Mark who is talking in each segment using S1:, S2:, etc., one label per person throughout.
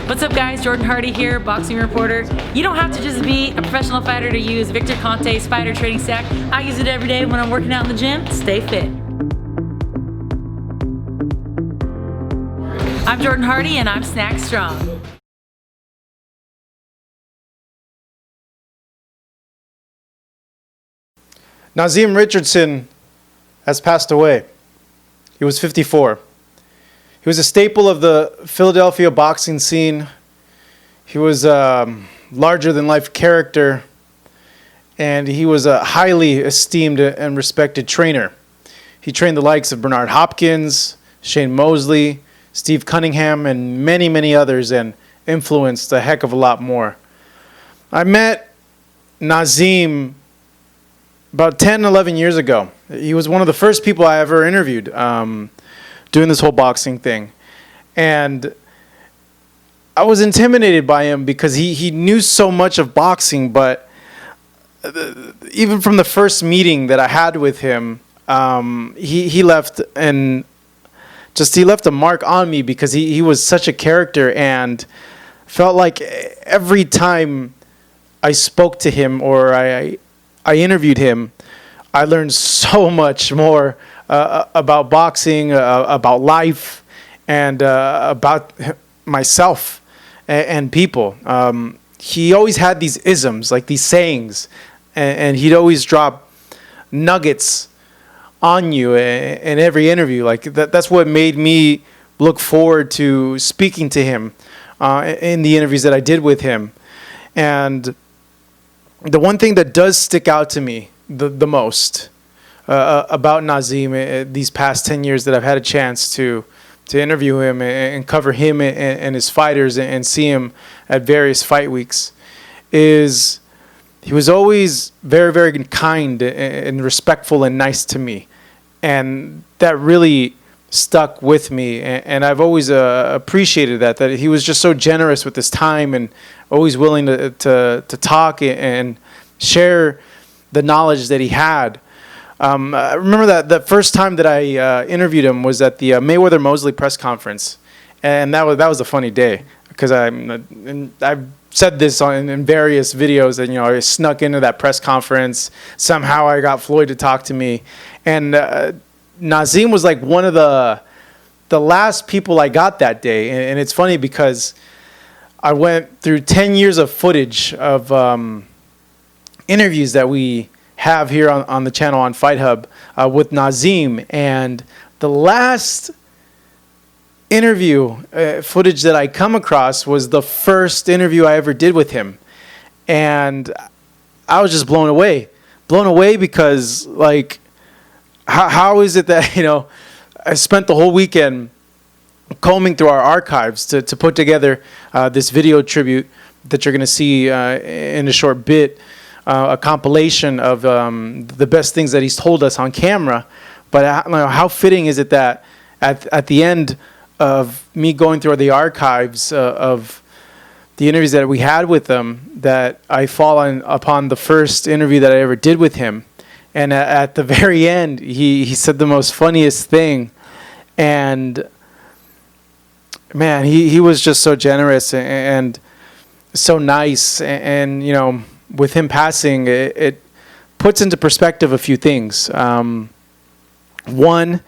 S1: What's up guys, Jordan Hardy here, boxing reporter. You don't have to just be a professional fighter to use Victor Conte's Spider Training Stack. I use it every day when I'm working out in the gym to stay fit. I'm Jordan Hardy and I'm snack strong.
S2: Naazim Richardson has passed away. He was 54. He was a staple of the Philadelphia boxing scene. He was a larger-than-life character, and he was a highly esteemed and respected trainer. He trained the likes of Bernard Hopkins, Shane Mosley, Steve Cunningham, and many, many others, and influenced a heck of a lot more. I met Nazim about 10, 11 years ago. He was one of the first people I ever interviewed doing this whole boxing thing. And I was intimidated by him because he knew so much of boxing, but even from the first meeting that I had with him, he left he left a mark on me because he was such a character, and felt like every time I spoke to him or I interviewed him, I learned so much more about boxing, about life, and about myself and people. He always had these isms, like these sayings, and he'd always drop nuggets on you in every interview. Like that's what made me look forward to speaking to him in the interviews that I did with him. And the one thing that does stick out to me the most about Nazim these past 10 years that I've had a chance to interview him and cover him and his fighters and see him at various fight weeks is he was always very, very kind and respectful and nice to me. And that really stuck with me, and I've always appreciated that he was just so generous with his time and always willing to talk and share the knowledge that he had. I remember that the first time that I interviewed him was at the Mayweather Mosley press conference, and that was a funny day because I've said this in various videos, and I snuck into that press conference. Somehow I got Floyd to talk to me, and Nazim was like one of the last people I got that day. And it's funny because I went through 10 years of footage of interviews that we have here on the channel on Fight Hub with Nazim, and the last interview footage that I come across was the first interview I ever did with him, and I was just blown away because like how is it that I spent the whole weekend combing through our archives to put together this video tribute that you're going to see in a short bit, a compilation of the best things that he's told us on camera. But how fitting is it that at the end of me going through the archives of the interviews that we had with him, that I fall upon the first interview that I ever did with him. And at the very end, he said the most funniest thing. And man, he was just so generous and so nice. And with him passing, it puts into perspective a few things. One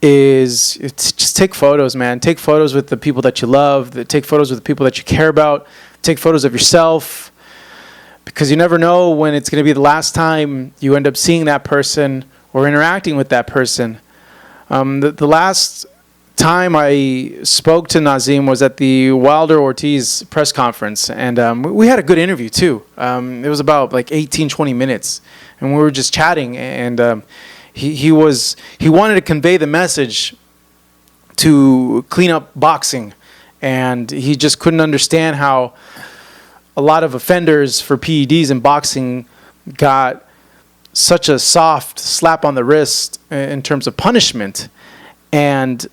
S2: is just take photos, man. Take photos with the people that you love. Take photos with the people that you care about. Take photos of yourself, because you never know when it's going to be the last time you end up seeing that person or interacting with that person. The last time I spoke to Nazim was at the Wilder-Ortiz press conference, and we had a good interview too. It was about like 18, 20 minutes, and we were just chatting, and he wanted to convey the message to clean up boxing, and he just couldn't understand how a lot of offenders for PEDs in boxing got such a soft slap on the wrist in terms of punishment. And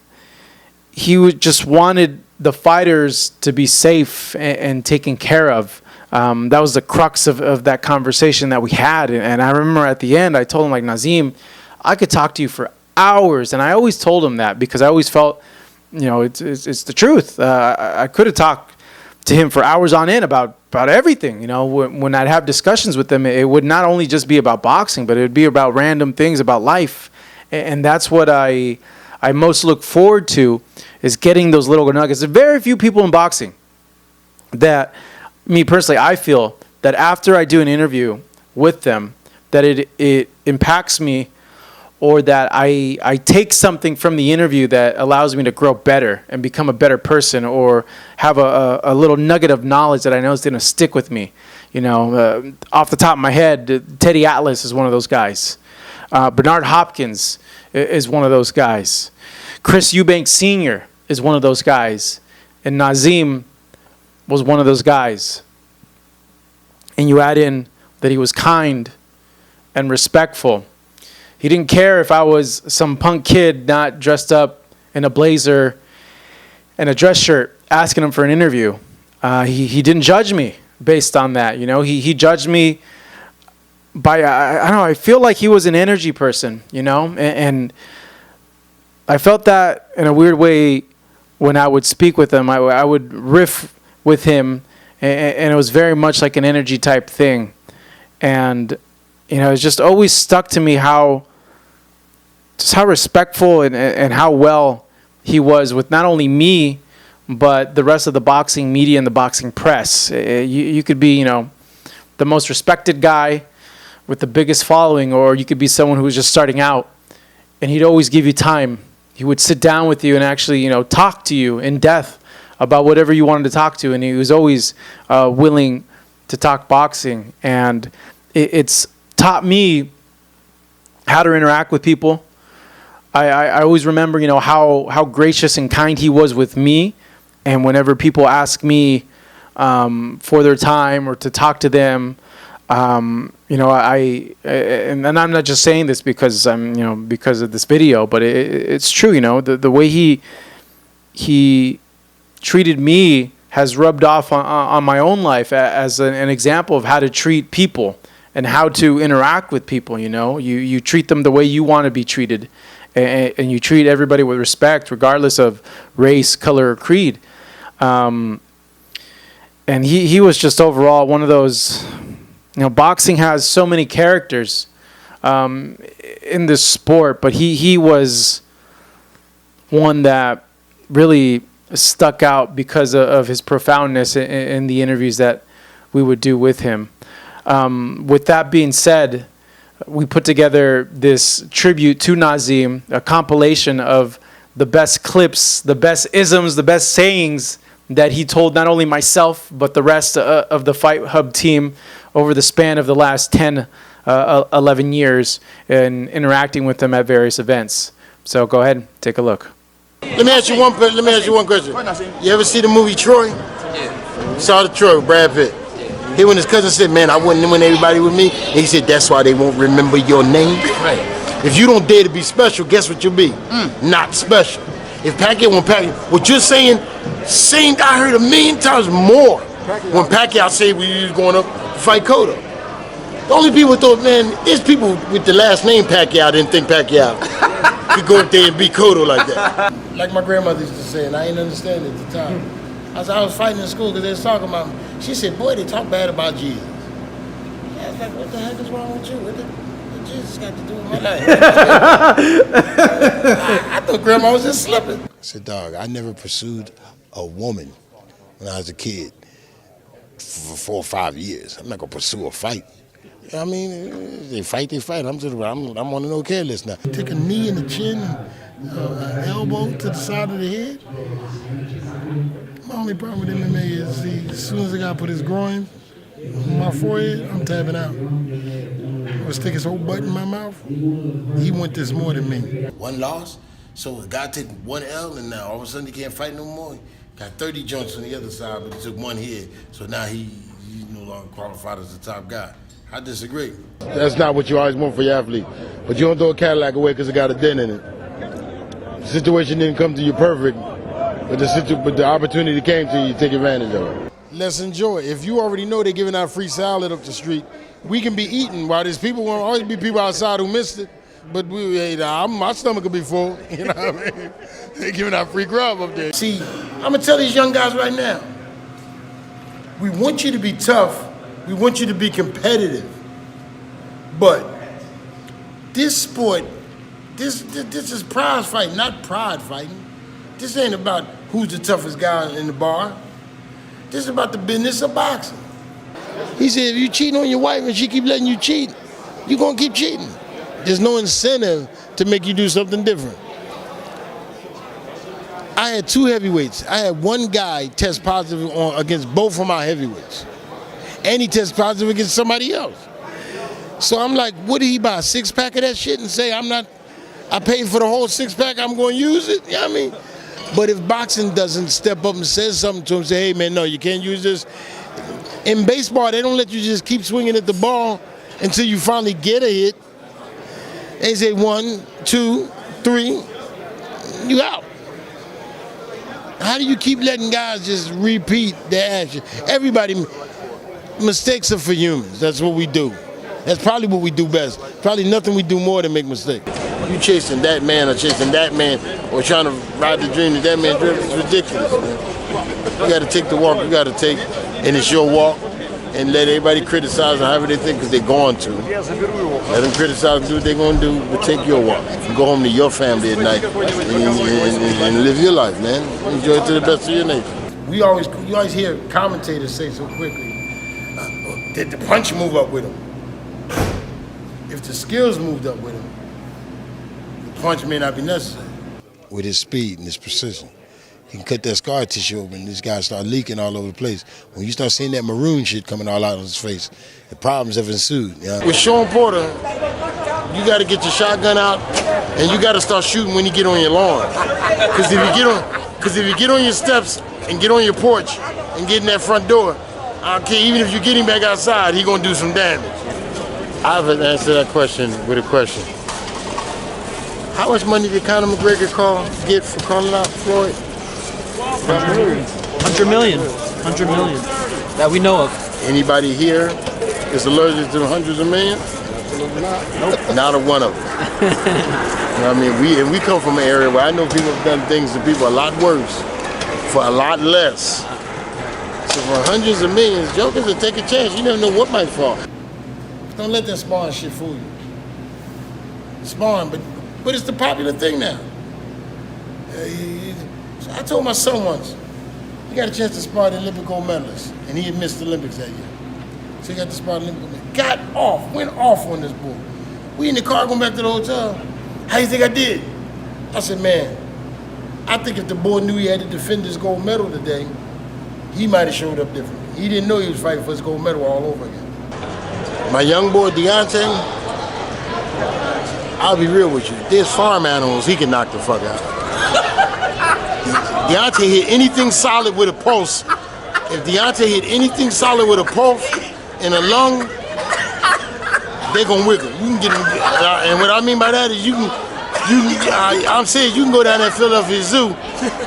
S2: he just wanted the fighters to be safe and taken care of. That was the crux of that conversation that we had. And I remember at the end, I told him, like, Nazim, I could talk to you for hours. And I always told him that because I always felt, it's the truth. I could have talked to him for hours on end about everything. You know, when I'd have discussions with him, it would not only just be about boxing, but it would be about random things about life. And that's what I most look forward to, is getting those little nuggets. There are very few people in boxing that, me personally, I feel that after I do an interview with them, that it impacts me, or that I take something from the interview that allows me to grow better and become a better person, or have a little nugget of knowledge that I know is going to stick with me. You know, off the top of my head, Teddy Atlas is one of those guys. Bernard Hopkins is one of those guys. Chris Eubanks Sr. is one of those guys. And Nazim was one of those guys. And you add in that he was kind and respectful. He didn't care if I was some punk kid not dressed up in a blazer and a dress shirt asking him for an interview. He didn't judge me based on that. You know, he judged me by, I don't know, I feel like he was an energy person, you know, and I felt that in a weird way when I would speak with him. I would riff with him, and it was very much like an energy type thing. And, you know, it's just always stuck to me how respectful and how well he was with not only me, but the rest of the boxing media and the boxing press. You could be, you know, the most respected guy with the biggest following, or you could be someone who was just starting out, and he'd always give you time. He would sit down with you and actually, you know, talk to you in depth about whatever you wanted to talk to, and he was always willing to talk boxing. And it's taught me how to interact with people. I always remember, you know, how gracious and kind he was with me. And whenever people ask me for their time or to talk to them, you know, and I'm not just saying this because because of this video, but it's true. You know, the way he treated me has rubbed off on my own life as an example of how to treat people and how to interact with people. You know, you treat them the way you want to be treated. And you treat everybody with respect, regardless of race, color, or creed. And he was just overall one of those. You know, boxing has so many characters in this sport, but he was one that really stuck out because of his profoundness in the interviews that we would do with him. With that being said, we put together this tribute to Nazim, a compilation of the best clips, the best isms, the best sayings that he told not only myself, but the rest of the Fight Hub team over the span of the last 10, 11 years in interacting with them at various events. So go ahead, take a look.
S3: Let me ask you one question. You ever see the movie Troy? Yeah. Saw the Troy with Brad Pitt. He when his cousin said, man, I wouldn't win everybody with me. And he said, that's why they won't remember your name. Right. If you don't dare to be special, guess what you'll be? Not special. If Pacquiao won't Pacquiao, what you're saying, I heard a million times more when Pacquiao said we was going up to fight Cotto. The only people thought, man, there's people with the last name Pacquiao didn't think Pacquiao could go up there and beat Cotto like that. Like my grandmother used to say, and I didn't understand it at the time. I was fighting in school because they was talking about me. She said, boy, they talk bad about Jesus. I was like, what the heck is wrong with you? What Jesus got to do with my life? I thought Grandma was just slipping. I said, dog, I never pursued a woman when I was a kid for 4 or 5 years. I'm not going to pursue a fight. You know what I mean? They fight. I'm on the no care list now. Take a knee in the chin, an elbow to the side of the head. My only problem with MMA is as soon as the guy put his groin on my forehead, I'm tapping out. I would stick his whole butt in my mouth. He want this more than me. One loss, so a guy took one L, and now all of a sudden he can't fight no more. Got 30 joints on the other side, but he took one hit, so now he's no longer qualified as the top guy. I disagree. That's not what you always want for your athlete, but you don't throw a Cadillac away because it got a dent in it. The situation didn't come to you perfect, but the opportunity came to you take advantage of it. Let's enjoy it. If you already know they're giving out free salad up the street, we can be eating while there's people, will always be people outside who missed it, but my stomach will be full, you know what I mean? They're giving out free grub up there. See, I'm going to tell these young guys right now, We want you to be tough. We want you to be competitive. But this sport, this is prize fighting, not pride fighting. This ain't about who's the toughest guy in the bar. This is about the business of boxing. He said, if you cheating on your wife and she keep letting you cheat, you're gonna keep cheating. There's no incentive to make you do something different. I had 2 heavyweights. I had one guy test positive against both of my heavyweights. And he tested positive against somebody else. So I'm like, what did he buy, a 6-pack of that shit and say, I paid for the whole 6-pack, I'm gonna use it? You know what I mean? But if boxing doesn't step up and says something to him, say, hey man, no, you can't use this. In baseball, they don't let you just keep swinging at the ball until you finally get a hit. They say 1, 2, 3, you out. How do you keep letting guys just repeat their action? Everybody, mistakes are for humans. That's what we do. That's probably what we do best. Probably nothing we do more than make mistakes. You chasing that man or chasing that man or trying to ride the dream that man dreamt, it's ridiculous, man. You got to take the walk you got to take, and it's your walk, and let everybody criticize however they think, because they're going to. Let them criticize and do what they're going to do, but take your walk. And go home to your family at night and live your life, man. Enjoy it to the best of your nature. You always hear commentators say so quickly, did the punch move up with him? If the skills moved up with him, the punch may not be necessary. With his speed and his precision, he can cut that scar tissue open and this guy start leaking all over the place. When you start seeing that maroon shit coming all out of his face, the problems have ensued. You know? With Sean Porter, you got to get your shotgun out and you got to start shooting when you get on your lawn. Because if you get on your steps and get on your porch and get in that front door, I don't care, even if you get him back outside, he gonna do some damage. I've answered that question with a question. How much money did Conor McGregor get for calling out Floyd?
S4: 100 million. 100 million. That we know of.
S3: Anybody here is allergic to hundreds of millions? Nope. Not a one of them. You know what I mean? We come from an area where I know people have done things to people a lot worse for a lot less. So for hundreds of millions, jokers will take a chance. You never know what might fall. Don't let that spawn shit fool you. Spawn, but it's the popular thing now. So I told my son once, he got a chance to spar the Olympic gold medalist, and he had missed the Olympics that year. So he got to spar the Olympic gold medalist. Went off on this boy. We in the car going back to the hotel. How you think I did? I said, man, I think if the boy knew he had to defend his gold medal today, he might have showed up differently. He didn't know he was fighting for his gold medal all over again. My young boy, Deontay, I'll be real with you. There's farm animals he can knock the fuck out. Deontay hit anything solid with a pulse. If Deontay hit anything solid with a pulse and a lung, they're gonna wiggle. You can get, and what I mean by that is I'm saying you can go down that Philadelphia Zoo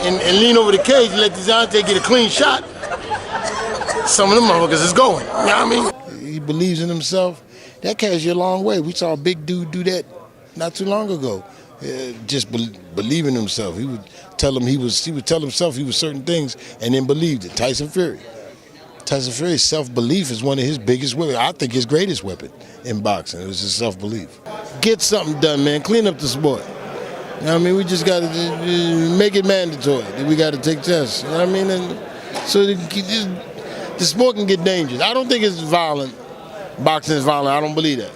S3: and lean over the cage and let Deontay get a clean shot. Some of them motherfuckers is going. You know what I mean? He believes in himself. That carries you a long way. We saw a big dude do that not too long ago. Just believe in himself. He would tell himself he was certain things and then believed it. Tyson Fury. Tyson Fury's self-belief is one of his biggest weapons. I think his greatest weapon in boxing. It was his self-belief. Get something done, man. Clean up the sport. You know what I mean? We just got to make it mandatory. We got to take tests. You know what I mean? And so the sport can get dangerous. I don't think it's violent. Boxing is violent. I don't believe that.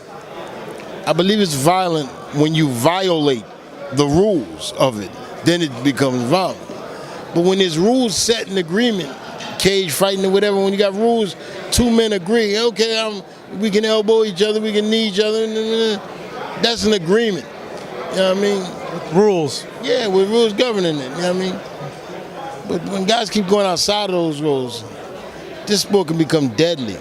S3: I believe it's violent when you violate the rules of it. Then it becomes violent. But when there's rules set in agreement, cage fighting or whatever, when you got rules, two men agree, okay, we can elbow each other, we can knee each other, that's an agreement. You know what I mean?
S4: With rules.
S3: Yeah, with rules governing it, you know what I mean? But when guys keep going outside of those rules, this sport can become deadly.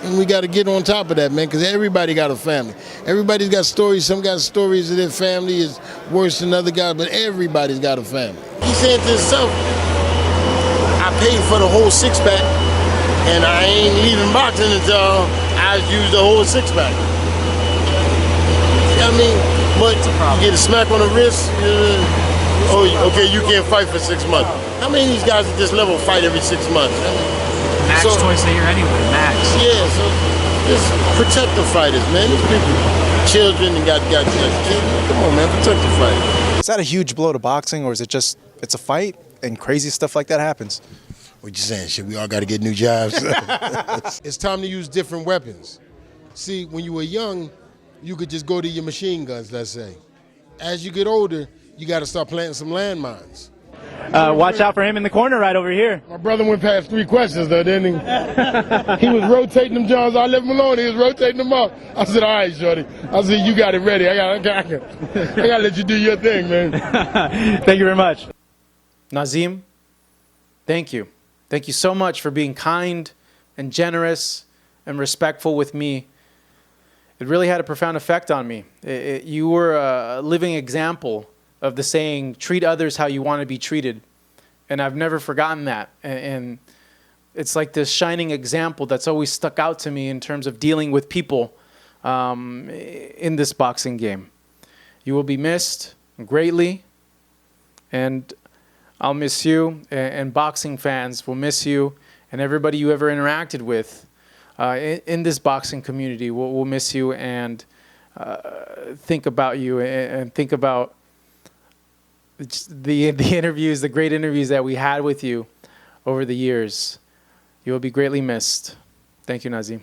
S3: And we got to get on top of that, man, because everybody got a family. Everybody's got stories. Some got stories of their family is worse than other guys, but everybody's got a family. He said to himself, I paid for the whole six-pack, and I ain't leaving boxing until I use the whole six-pack. You know what I mean? But you get a smack on the wrist, oh, okay, you can't fight for 6 months. How many of these guys at this level fight every 6 months?
S4: max
S3: So-
S4: twice a year anyway, max.
S3: Yeah, so just protect the fighters, man. These people, children and got kids. Come on, man, protect the fighters.
S2: Is that a huge blow to boxing, or is it just it's a fight and crazy stuff like that happens?
S3: What you saying? Shit, we all got to get new jobs. It's time to use different weapons. See, when you were young, you could just go to your machine guns, let's say. As you get older, you got to start planting some landmines.
S5: Watch out for him in the corner right over here.
S6: My brother went past 3 questions though, didn't he? He was rotating them Johns. I left him alone. He was rotating them up. I said, all right, shorty. I said, you got it ready. I got to let you do your thing, man.
S5: Thank you very much.
S2: Nazim, thank you. Thank you so much for being kind and generous and respectful with me. It really had a profound effect on me. You were a living example of the saying, treat others how you want to be treated. And I've never forgotten that. And it's like this shining example that's always stuck out to me in terms of dealing with people in this boxing game. You will be missed greatly, and I'll miss you, and boxing fans will miss you, and everybody you ever interacted with in this boxing community will miss you, and think about you, and think about the interviews, the great interviews that we had with you over the years. You will be greatly missed. Thank you, Nazim.